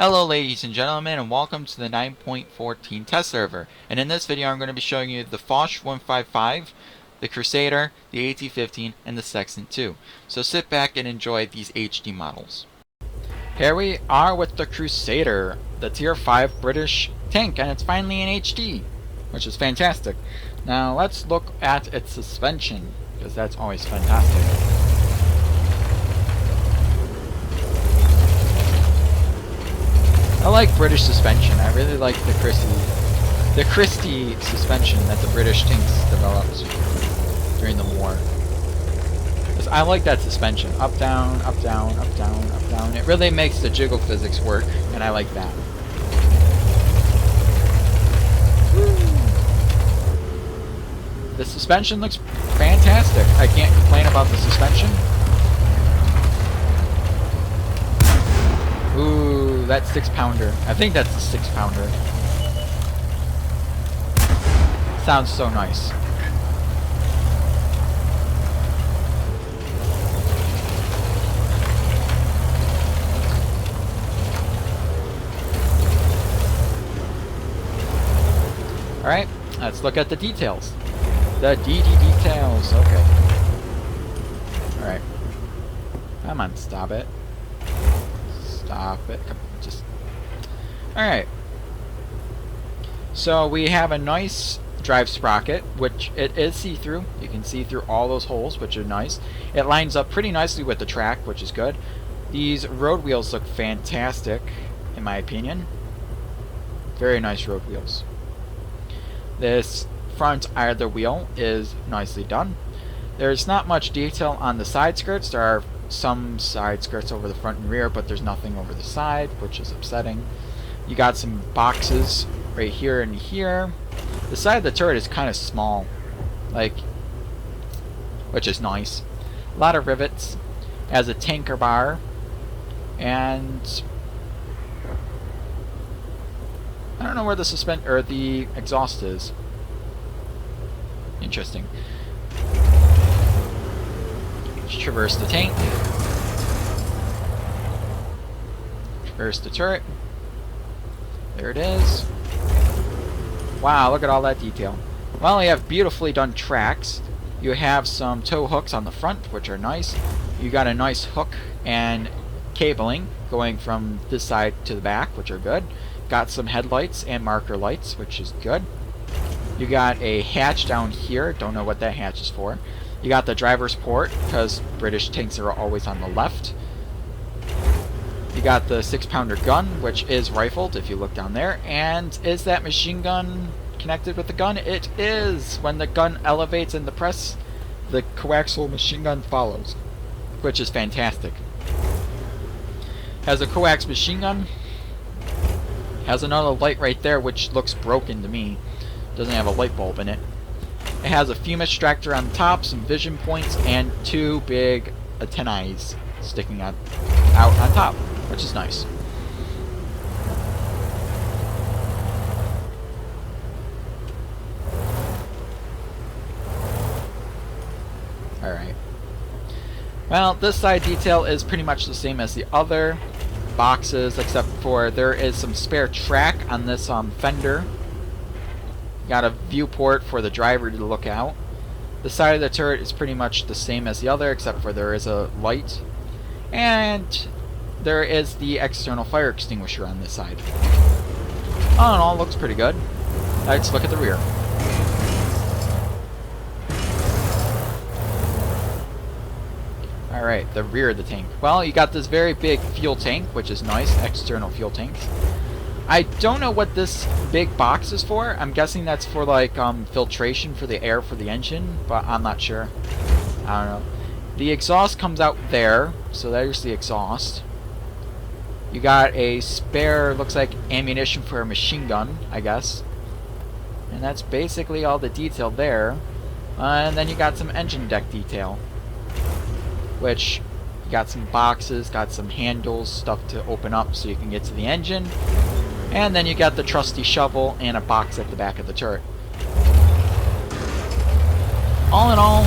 Hello ladies and gentlemen, and welcome to the 9.14 test server. And in this video I'm going to be showing you the Foch 155, the Crusader, the AT-15, and the Sexton II. So sit back and enjoy these HD models. Here we are with the Crusader, the tier 5 British tank, and it's finally in HD, which is fantastic. Now let's look at its suspension, because that's always fantastic. I like British suspension. I really like the Christie suspension that the British tanks developed during the war. I like that suspension. Up, down, up, down, up, down, up, down. It really makes the jiggle physics work, and I like that. Woo. The suspension looks fantastic. I can't complain about the suspension. Ooh, that 6-pounder. I think that's a 6-pounder. Sounds so nice. Alright, let's look at the details. The DD details. Okay. Alright. Come on, stop it. Stop it. Just. Alright. So we have a nice drive sprocket, which it is see-through. You can see through all those holes, which are nice. It lines up pretty nicely with the track, which is good. These road wheels look fantastic, in my opinion. Very nice road wheels. This front either wheel is nicely done. There's not much detail on the side skirts. There are some side skirts over the front and rear, but there's nothing over the side, which is upsetting. You got some boxes right here and here. The side of the turret is kind of small, which is nice. A lot of rivets. Has a tanker bar, and I don't know where the exhaust is. Interesting. Let's traverse the tank. Traverse the turret. There it is. Wow, look at all that detail. Well, you have beautifully done tracks. You have some tow hooks on the front, which are nice. You got a nice hook and cabling going from this side to the back, which are good. Got some headlights and marker lights, which is good. You got a hatch down here. Don't know what that hatch is for. You got the driver's port, because British tanks are always on the left. You got the 6-pounder gun, which is rifled, if you look down there. And is that machine gun connected with the gun? It is! When the gun elevates in the press, the coaxial machine gun follows, which is fantastic. Has a coax machine gun. Has another light right there, which looks broken to me. Doesn't have a light bulb in it. It has a fume extractor on top, some vision points, and 2 big antennae sticking out on top, which is nice. Alright. Well, this side detail is pretty much the same as the other boxes, except for there is some spare track on this fender. Got a viewport for the driver to look out. The side of the turret is pretty much the same as the other, except for there is a light. And there is the external fire extinguisher on this side. All in all, looks pretty good. Let's look at the rear. Alright, the rear of the tank. Well, you got this very big fuel tank, which is nice, external fuel tanks. I don't know what this big box is for. I'm guessing that's for filtration for the air for the engine, but I'm not sure. I don't know. The exhaust comes out there, so there's the exhaust. You got a spare, looks like ammunition for a machine gun, I guess. And that's basically all the detail there. And then you got some engine deck detail, which you got some boxes, got some handles, stuff to open up so you can get to the engine. And then you got the trusty shovel and a box at the back of the turret. All in all,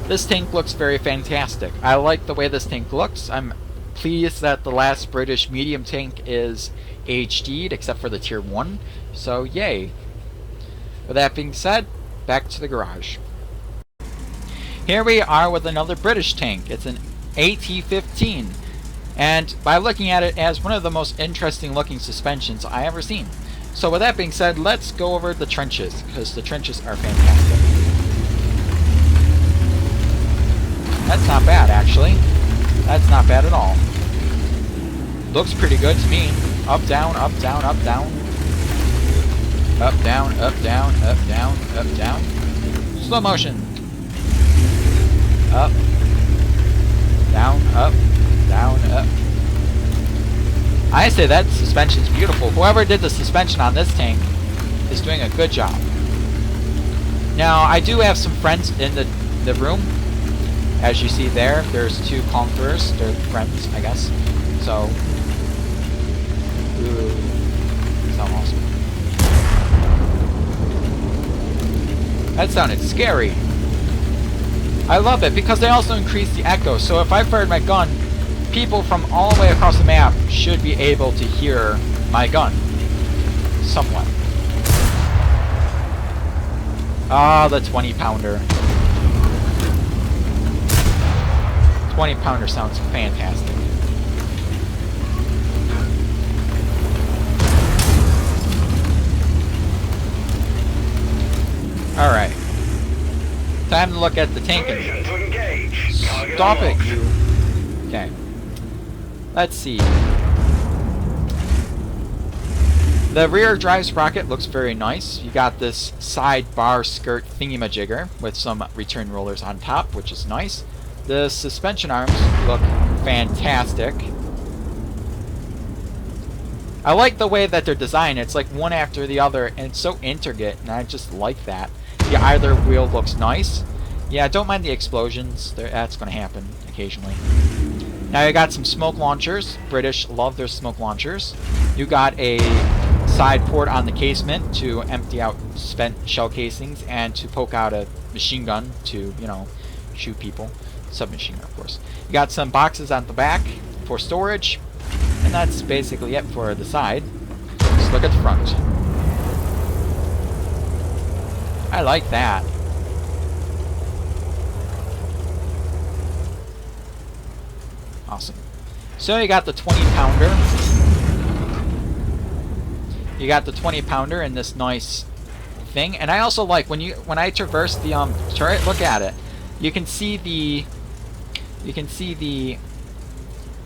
this tank looks very fantastic. I like the way this tank looks. I'm pleased that the last British medium tank is HD'd, except for the Tier 1. So, yay. With that being said, back to the garage. Here we are with another British tank. It's an AT-15. And by looking at it as one of the most interesting looking suspensions I ever seen. So with that being said, let's go over the trenches, because the trenches are fantastic. That's not bad, actually. That's not bad at all. Looks pretty good to me. Up, down, up, down, up, down. Up, down, up, down, up, down, up, down. Slow motion. Up. Down, up. Down, up. I say that suspension's beautiful. Whoever did the suspension on this tank is doing a good job. Now, I do have some friends in the room. As you see there, there's two conquerors. They're friends, I guess. So, ooh, so awesome. That sounded scary. I love it because they also increase the echo. So if I fired my gun, people from all the way across the map should be able to hear my gun. Somewhat. Ah, the 20-pounder. 20-pounder sounds fantastic. Alright. Time to look at the tank and... Stop it, you... Okay. Let's see. The rear drive sprocket looks very nice. You got this side bar skirt thingamajigger with some return rollers on top, which is nice. The suspension arms look fantastic. I like the way that they're designed. It's like one after the other, and it's so intricate, and I just like that. The either wheel looks nice. Yeah, don't mind the explosions. That's going to happen occasionally. Now you got some smoke launchers. British love their smoke launchers. You got a side port on the casement to empty out spent shell casings and to poke out a machine gun to, you know, shoot people. Submachine gun, of course. You got some boxes on the back for storage, and that's basically it for the side. Let's look at the front. I like that. Awesome. So you got the 20-pounder. You got the 20-pounder in this nice thing, and I also like when I traverse the turret. Look at it. You can see the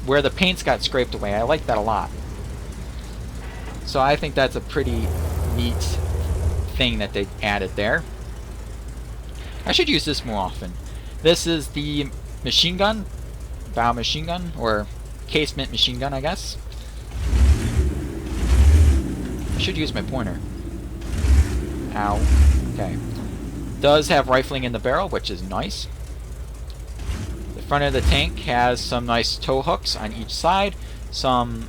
where the paint's got scraped away. I like that a lot. So I think that's a pretty neat thing that they added there. I should use this more often. This is the machine gun, bow machine gun, or casement machine gun, I guess. I should use my pointer. Ow. Okay. Does have rifling in the barrel, which is nice. The front of the tank has some nice tow hooks on each side, some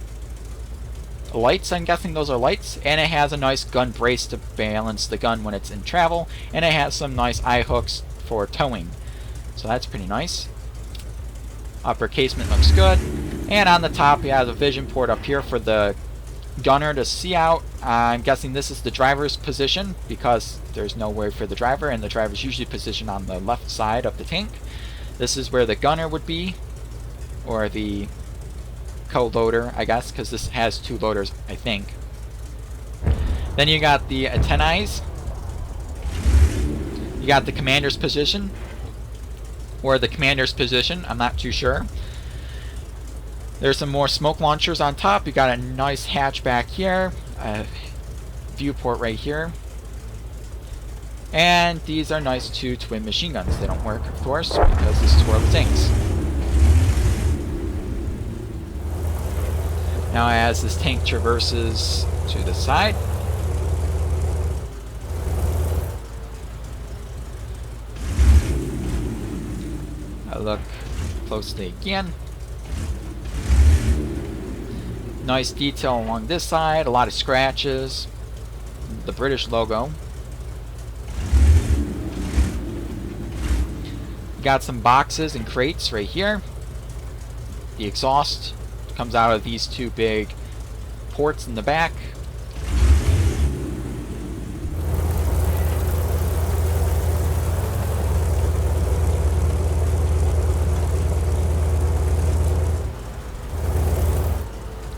lights, I'm guessing those are lights, and it has a nice gun brace to balance the gun when it's in travel, and it has some nice eye hooks for towing. So that's pretty nice. Upper casement looks good, and on the top you have a vision port up here for the gunner to see out. I'm guessing this is the driver's position because there's no way for the driver, and the driver's usually positioned on the left side of the tank. This is where the gunner would be, or the co-loader, I guess, because this has two loaders, I think. Then you got the antennae. You got the commander's position, or the commander's position, I'm not too sure. There's some more smoke launchers on top. You got a nice hatch back here, a viewport right here. And these are nice two twin machine guns. They don't work, of course, because this is where the tanks. Now as this tank traverses to the side, I look closely again. Nice detail along this side, a lot of scratches, the British logo. Got some boxes and crates right here. The exhaust comes out of these two big ports in the back.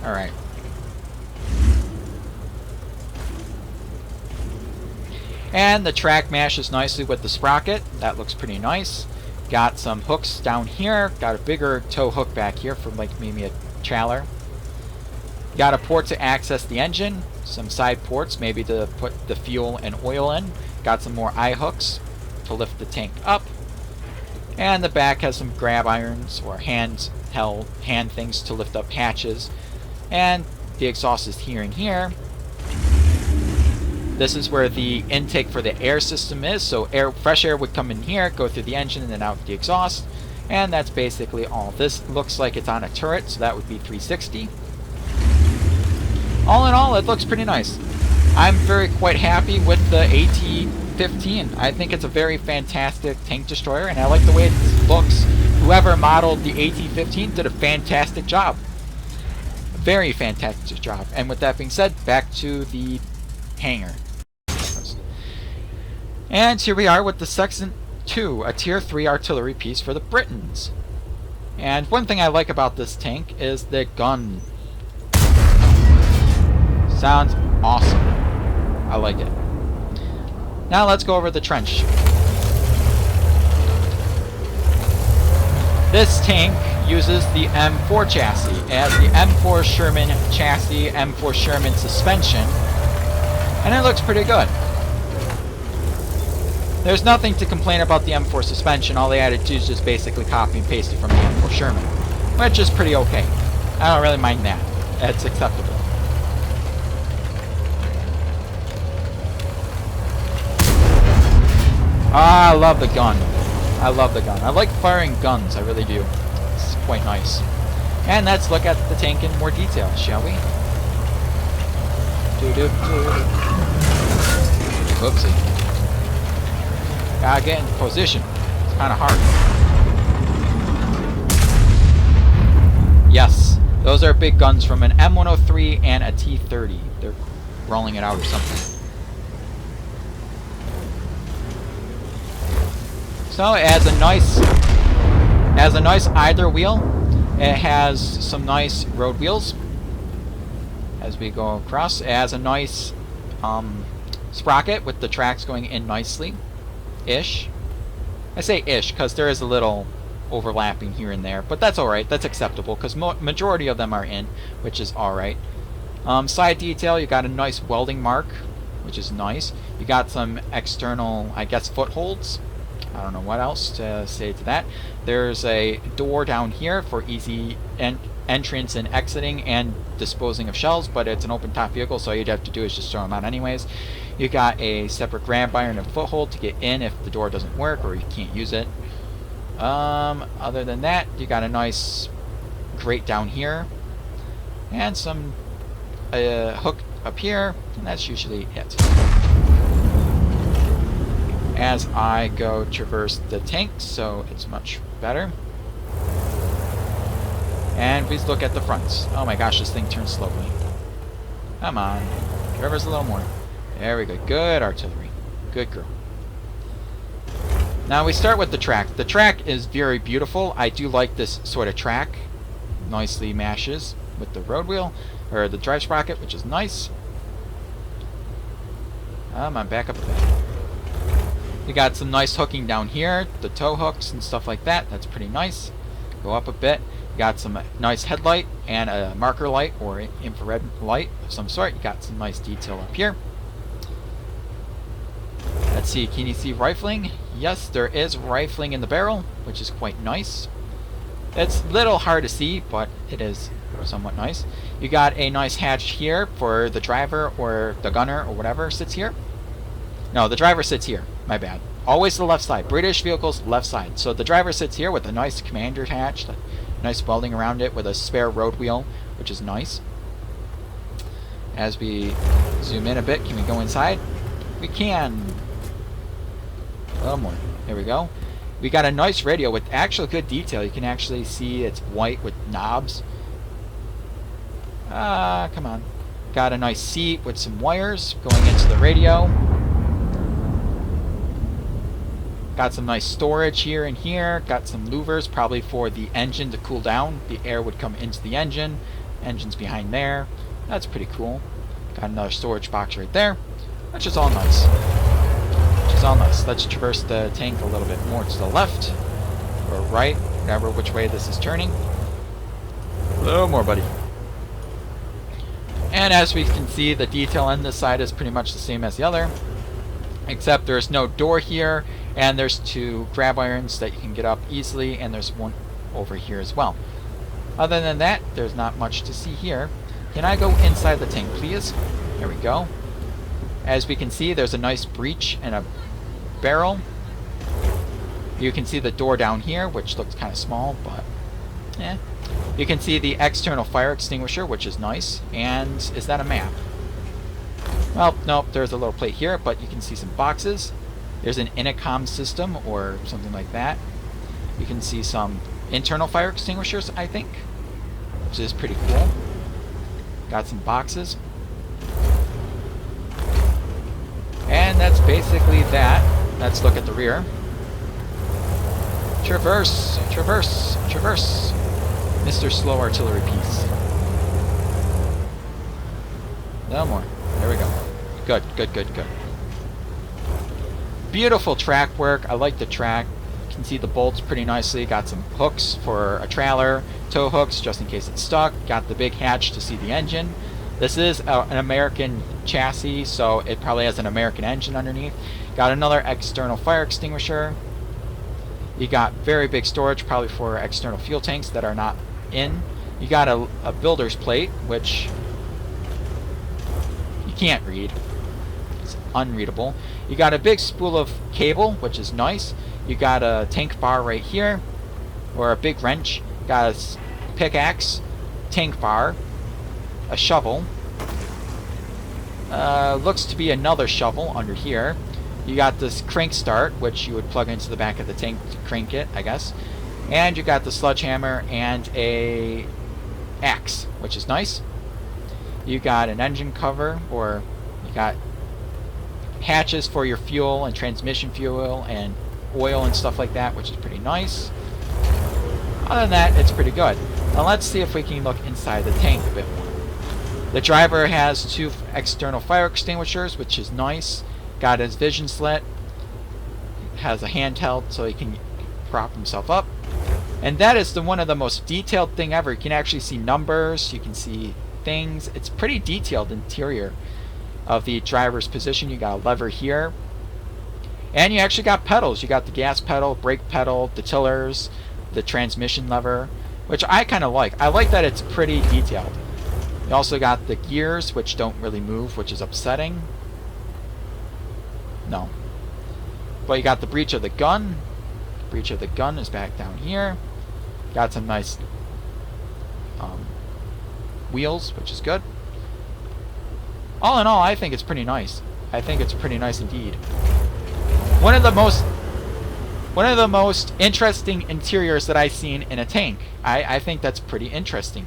Alright. And the track mashes nicely with the sprocket. That looks pretty nice. Got some hooks down here. Got a bigger tow hook back here for like maybe a trailer. Got a port to access the engine. Some side ports maybe to put the fuel and oil in. Got some more eye hooks to lift the tank up. And the back has some grab irons or hand things to lift up hatches. And the exhaust is here and here. This is where the intake for the air system is. So fresh air would come in here, go through the engine, and then out the exhaust. And that's basically all. This looks like it's on a turret, so that would be 360. All in all, it looks pretty nice. I'm quite happy with the AT-15. I think it's a very fantastic tank destroyer, and I like the way it looks. Whoever modeled the AT-15 did a fantastic job. A very fantastic job. And with that being said, back to the hangar. And here we are with the Section 2, a Tier 3 artillery piece for the Britons. And one thing I like about this tank is the gun. Sounds awesome. I like it. Now let's go over the trench. This tank uses the M4 chassis. It has the M4 Sherman chassis, M4 Sherman suspension, and it looks pretty good. There's nothing to complain about the M4 suspension. All they had to do is just basically copy and paste it from the M4 Sherman, which is pretty okay. I don't really mind that. It's acceptable. Ah, I love the gun. I love the gun. I like firing guns. I really do. It's quite nice. And let's look at the tank in more detail, shall we? Whoopsie. Gotta get in position. It's kind of hard. Yes, those are big guns from an M103 and a T30. They're rolling it out or something. So it has a nice idler wheel. It has some nice road wheels as we go across. It has a nice sprocket with the tracks going in nicely. Ish. I say ish because there is a little overlapping here and there, but that's alright. That's acceptable because majority of them are in, which is alright. Side detail, you got a nice welding mark, which is nice. You got some external, I guess, footholds. I don't know what else to say to that. There's a door down here for easy entrance and exiting and disposing of shells, but it's an open top vehicle, so all you'd have to do is just throw them out anyways. You got a separate grab iron and foothold to get in if the door doesn't work or you can't use it. Other than that, you got a nice grate down here and some hook up here, and that's usually it. As I go traverse the tank, so it's much better. And please look at the fronts. Oh my gosh, this thing turns slowly. Come on. Traverse a little more. There we go. Good artillery. Good girl. Now we start with the track. The track is very beautiful. I do like this sort of track. Nicely mashes with the road wheel, or the drive sprocket, which is nice. I'm back up a bit. You got some nice hooking down here, the tow hooks and stuff like that. That's pretty nice. Go up a bit. You got some nice headlight and a marker light or infrared light of some sort. You got some nice detail up here. Let's see, can you see rifling? Yes, there is rifling in the barrel, which is quite nice. It's a little hard to see, but it is somewhat nice. You got a nice hatch here for the driver or the gunner or whatever sits here. No, the driver sits here. My bad. Always the left side. British vehicles, left side. So the driver sits here with a nice commander hatch, nice welding around it with a spare road wheel, which is nice. As we zoom in a bit, can we go inside? We can. A little more. There we go. We got a nice radio with actual good detail. You can actually see it's white with knobs. Come on. Got a nice seat with some wires going into the radio. Got some nice storage here and here. Got some louvers, probably for the engine to cool down. The air would come into the engine. Engine's behind there. That's pretty cool. Got another storage box right there. Which is all nice. Let's traverse the tank a little bit more to the left. Or right. Whatever which way this is turning. A little more, buddy. And as we can see, the detail on this side is pretty much the same as the other. Except there's no door here. And there's 2 grab irons that you can get up easily. And there's one over here as well. Other than that, there's not much to see here. Can I go inside the tank, please? There we go. As we can see, there's a nice breech and a barrel. You can see the door down here, which looks kind of small, but eh. You can see the external fire extinguisher, which is nice. And is that a map? Well, nope, there's a little plate here, but you can see some boxes. There's an intercom system or something like that. You can see some internal fire extinguishers, I think, which is pretty cool. Got some boxes. And that's basically that. Let's look at the rear. Traverse, traverse, traverse. Mr. Slow Artillery Piece. No more. There we go. Good, good, good, good. Beautiful track work. I like the track. You can see the bolts pretty nicely. Got some hooks for a trailer, tow hooks just in case it's stuck. Got the big hatch to see the engine. This is an American chassis, so it probably has an American engine underneath. Got another external fire extinguisher. You got very big storage, probably for external fuel tanks that are not in. You got a builder's plate, which you can't read. It's unreadable. You got a big spool of cable, which is nice. You got a tank bar right here, or a big wrench. Got a pickaxe, tank bar, a shovel. Looks to be another shovel under here. You got this crank start, which you would plug into the back of the tank to crank it, I guess. And you got the sledgehammer and a axe, which is nice. You got an engine cover, or you got hatches for your fuel and transmission fuel and oil and stuff like that, which is pretty nice. Other than that, it's pretty good. Now let's see if we can look inside the tank a bit more. The driver has 2 external fire extinguishers, which is nice. Got his vision slit. Has a handheld so he can prop himself up. And that is one of the most detailed thing ever. You can actually see numbers. You can see things. It's pretty detailed interior of the driver's position. You got a lever here. And you actually got pedals. You got the gas pedal, brake pedal, the tillers, the transmission lever, which I kind of like. I like that it's pretty detailed. You also got the gears, which don't really move, which is upsetting. No. But you got the breech of the gun. The breech of the gun is back down here. Got some nice wheels, which is good. All in all, I think it's pretty nice. I think it's pretty nice indeed. One of the most interesting interiors that I've seen in a tank. I think that's pretty interesting,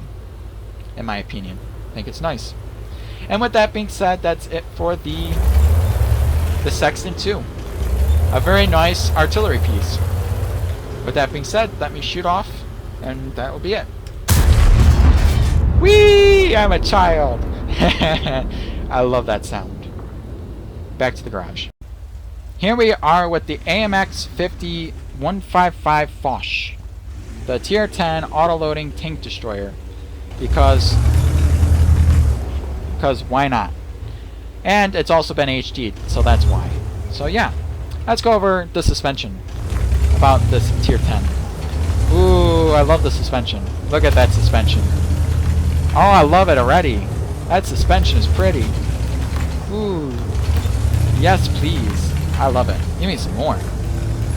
in my opinion. I think it's nice. And with that being said, that's it for the Sexton 2. A very nice artillery piece. With that being said, let me shoot off, and that will be it. Whee! I'm a child! I love that sound. Back to the garage. Here we are with the AMX 50155 Foch, the Tier 10 auto-loading tank destroyer, because why not? And it's also been HD'd, so that's why. So yeah, let's go over the suspension about this Tier 10. Ooh, I love the suspension. Look at that suspension. Oh, I love it already. That suspension is pretty. Ooh, yes please. I love it. Give me some more.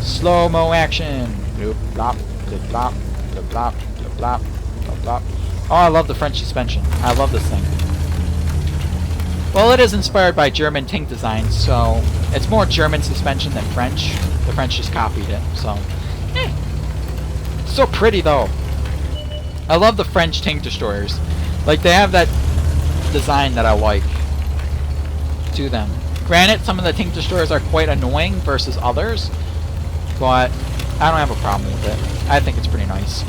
Slow-mo action. Bloop, blop, blip, blop, blip, blop, blip, blop, blip, blop. Oh, I love the French suspension. I love this thing. Well, it is inspired by German tank design, so it's more German suspension than French. The French just copied it, so So pretty though. I love the French tank destroyers. Like, they have that design that I like to them. Granted, some of the tank destroyers are quite annoying versus others, but I don't have a problem with it. I think it's pretty nice.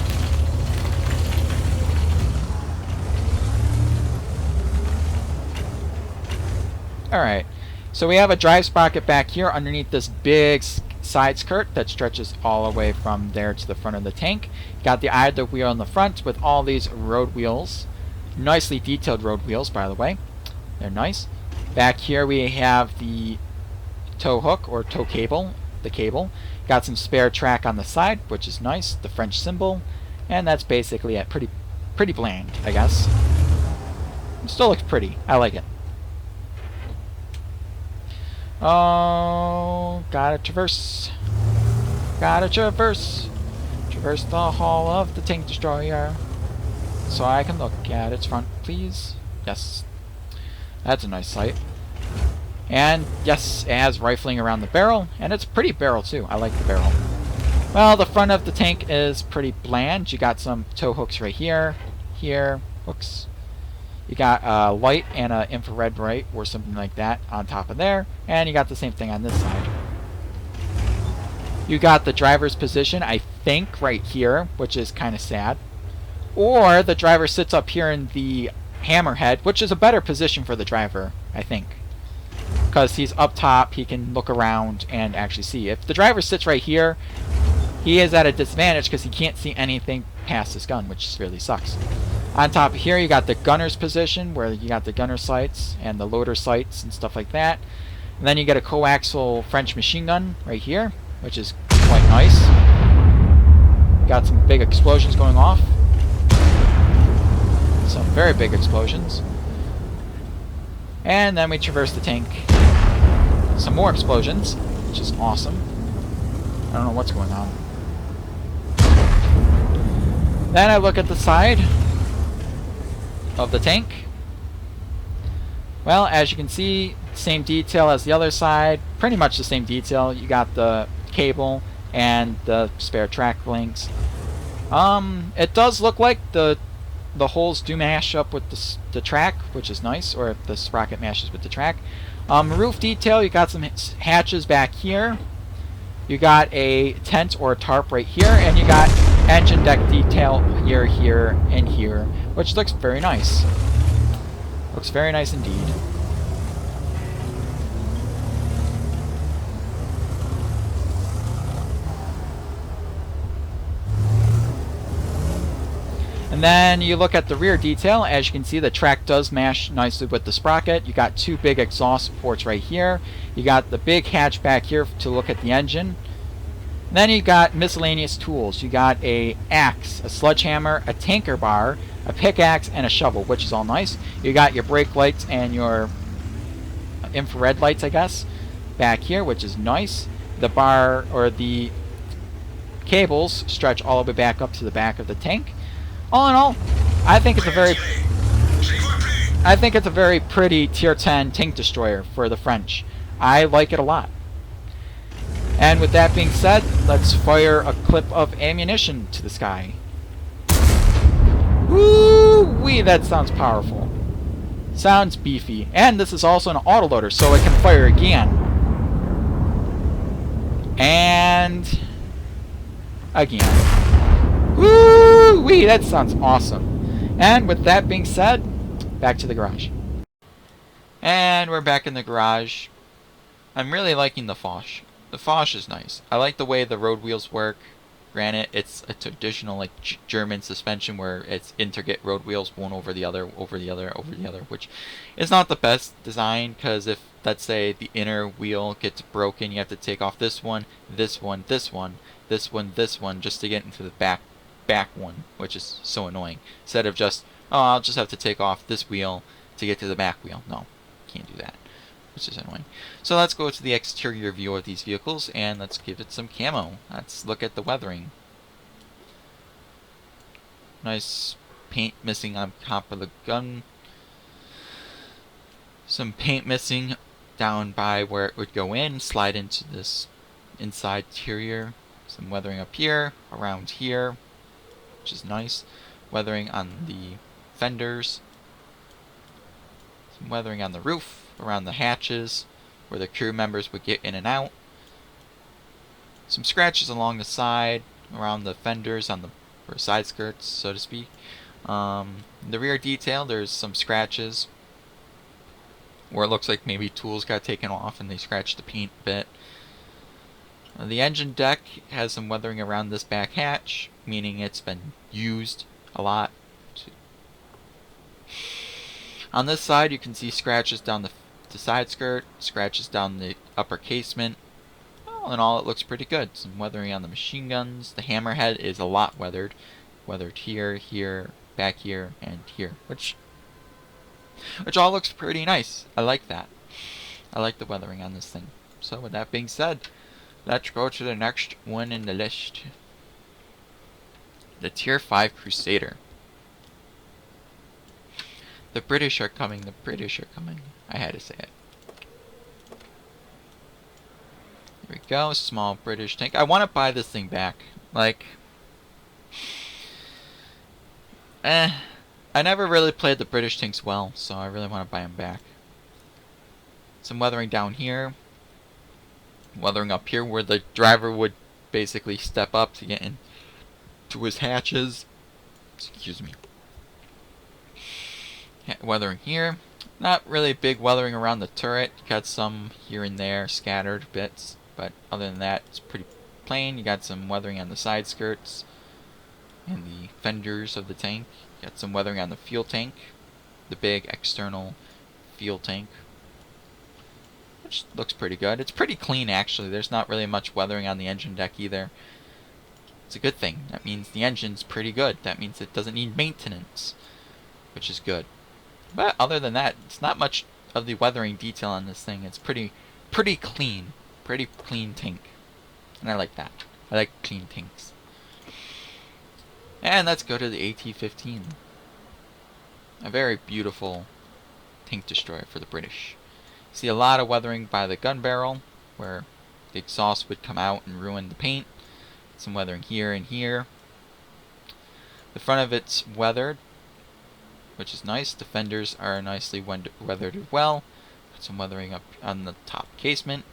Alright, so we have a drive sprocket back here underneath this big side skirt that stretches all the way from there to the front of the tank. Got the idler wheel on the front with all these road wheels. Nicely detailed road wheels, by the way. They're nice. Back here we have the tow hook or tow cable, the cable. Got some spare track on the side, which is nice. The French symbol, and that's basically it. Pretty bland, I guess. It still looks pretty. I like it. Oh, gotta traverse. Gotta traverse. Traverse the hull of the tank destroyer. So I can look at its front, please. Yes. That's a nice sight. And yes, it has rifling around the barrel, and it's a pretty barrel too. I like the barrel. Well, the front of the tank is pretty bland. You got some tow hooks right here, hooks. You got a light and an infrared light or something like that on top of there, and you got the same thing on this side. You got the driver's position, I think, right here, which is kind of sad. Or the driver sits up here in the hammerhead, which is a better position for the driver, I think. Because he's up top, he can look around and actually see. If the driver sits right here, he is at a disadvantage because he can't see anything past his gun, which really sucks. On top of here, you got the gunner's position, where you got the gunner sights and the loader sights and stuff like that. And then you get a coaxial French machine gun right here, which is quite nice. Got some big explosions going off. Some very big explosions. And then we traverse the tank. Some more explosions, which is awesome. I don't know what's going on. Then I look at the side of the tank. Well, as you can see, same detail as the other side. Pretty much the same detail. You got the cable and the spare track links. It does look like the holes do mash up with the track, which is nice, or if the sprocket mashes with the track. Roof detail, you got some hatches back here. You got a tent or a tarp right here, and you got engine deck detail here, and here, which looks very nice. Looks very nice indeed. And then you look at the rear detail. As you can see, the track does mash nicely with the sprocket. You got two big exhaust ports right here. You got the big hatch back here to look at the engine. And then you got miscellaneous tools. You got a axe, a sledgehammer, a tanker bar, a pickaxe, and a shovel, which is all nice. You got your brake lights and your infrared lights, I guess, back here, which is nice. The bar or the cables stretch all the way back up to the back of the tank. All in all, I think it's a very pretty Tier 10 tank destroyer for the French. I like it a lot. And with that being said, let's fire a clip of ammunition to the sky. Woo-wee, that sounds powerful. Sounds beefy. And this is also an autoloader, so it can fire again. And again. Woo-wee, that sounds awesome. And with that being said, back to the garage. And we're back in the garage. I'm really liking the Foch. The Foch is nice. I like the way the road wheels work. Granted, it's a traditional like German suspension where it's intricate road wheels, one over the other, over the other, over the other, which is not the best design, because if, let's say, the inner wheel gets broken, you have to take off this one, this one, this one, this one, this one, just to get into the back one, which is so annoying. Instead of just, oh, I'll just have to take off this wheel to get to the back wheel. No, can't do that, which is annoying. So let's go to the exterior view of these vehicles and let's give it some camo. Let's look at the weathering. Nice paint missing on top of the gun. Some paint missing down by where it would go in, slide into this inside interior. Some weathering up here, around here. which is nice. Weathering on the fenders. Some weathering on the roof, around the hatches, where the crew members would get in and out. Some scratches along the side, around the fenders, on the or side skirts, so to speak. The rear detail, there's some scratches where it looks like maybe tools got taken off and they scratched the paint a bit. The engine deck has some weathering around this back hatch, meaning it's been used a lot. On this side, you can see scratches down the side skirt, scratches down the upper casement. All in all, it looks pretty good. Some weathering on the machine guns. The hammerhead is a lot weathered. Weathered here, here, back here, and here. Which all looks pretty nice. I like that. I like the weathering on this thing. So with that being said, let's go to the next one in the list. The Tier 5 Crusader. The British are coming. The British are coming. I had to say it. Here we go. Small British tank. I want to buy this thing back. Like, I never really played the British tanks well, so I really want to buy them back. Some weathering down here. Weathering up here where the driver would basically step up to get into his hatches. Excuse me. Weathering here. Not really big weathering around the turret. You got some here and there, scattered bits. But other than that, it's pretty plain. You got some weathering on the side skirts and the fenders of the tank. You got some weathering on the fuel tank. The big external fuel tank. Which looks pretty good. It's pretty clean, actually. There's not really much weathering on the engine deck either. It's a good thing. That means the engine's pretty good. That means it doesn't need maintenance, which is good. But other than that, it's not much of the weathering detail on this thing. It's pretty clean. Pretty clean tank. And I like that. I like clean tanks. And let's go to the AT-15. A very beautiful tank destroyer for the British. See a lot of weathering by the gun barrel, where the exhaust would come out and ruin the paint. Some weathering here and here. The front of it's weathered, which is nice. The fenders are nicely weathered as well. Put some weathering up on the top casement.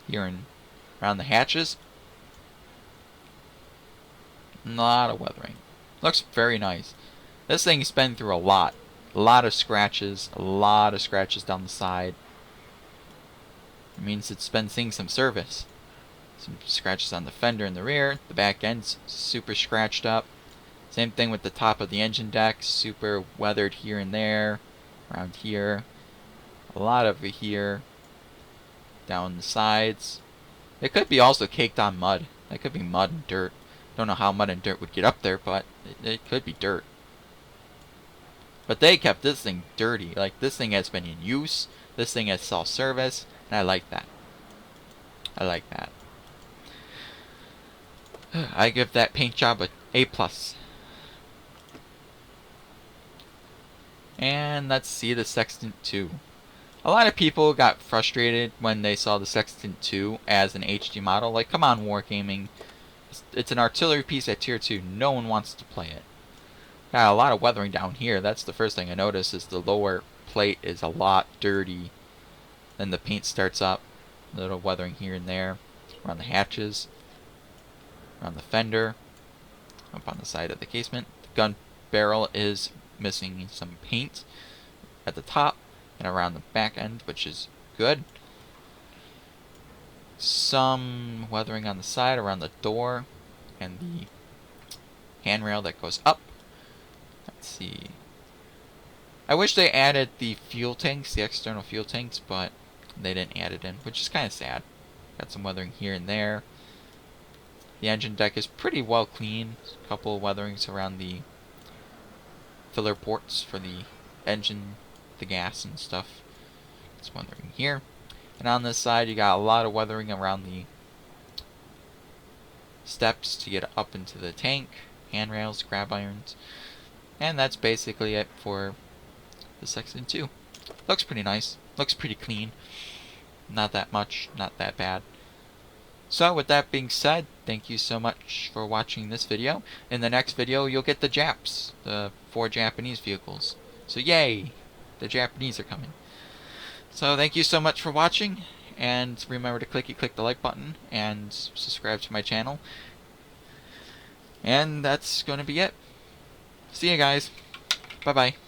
Here and around the hatches. A lot of weathering. Looks very nice. This thing's been through a lot. A lot of scratches. A lot of scratches down the side. It means it's been seeing some service. Some scratches on the fender in the rear. The back end's super scratched up. Same thing with the top of the engine deck. Super weathered here and there. Around here. A lot over here. Down the sides. It could be also caked on mud. That could be mud and dirt. Don't know how mud and dirt would get up there, but it could be dirt. But they kept this thing dirty. Like, this thing has been in use. This thing has self-service. And I like that. I like that. I give that paint job a A+. And let's see the Sextant 2. A lot of people got frustrated when they saw the Sextant 2 as an HD model. Like, come on, Wargaming. It's an artillery piece at tier 2. No one wants to play it. Got a lot of weathering down here. That's the first thing I noticed, is the lower plate is a lot dirty. Then the paint starts up. A little weathering here and there. Around the hatches. Around the fender. Up on the side of the casement. The gun barrel is missing some paint at the top and around the back end, which is good. Some weathering on the side around the door and the handrail that goes up. Let's see. I wish they added the fuel tanks, the external fuel tanks, but they didn't add it in, which is kind of sad. Got some weathering here and there. The engine deck is pretty well cleaned. A couple of weatherings around the filler ports for the engine, the gas and stuff. It's weathering here. And on this side, you got a lot of weathering around the steps to get up into the tank, handrails, grab irons. And that's basically it for the Sextant 2. Looks pretty nice. Looks pretty clean. Not that much, not that bad. So with that being said, thank you so much for watching this video. In the next video, you'll get the Japs, the 4 Japanese vehicles. So yay! The Japanese are coming. So thank you so much for watching, and remember to click the like button and subscribe to my channel. And that's going to be it. See you guys. Bye-bye.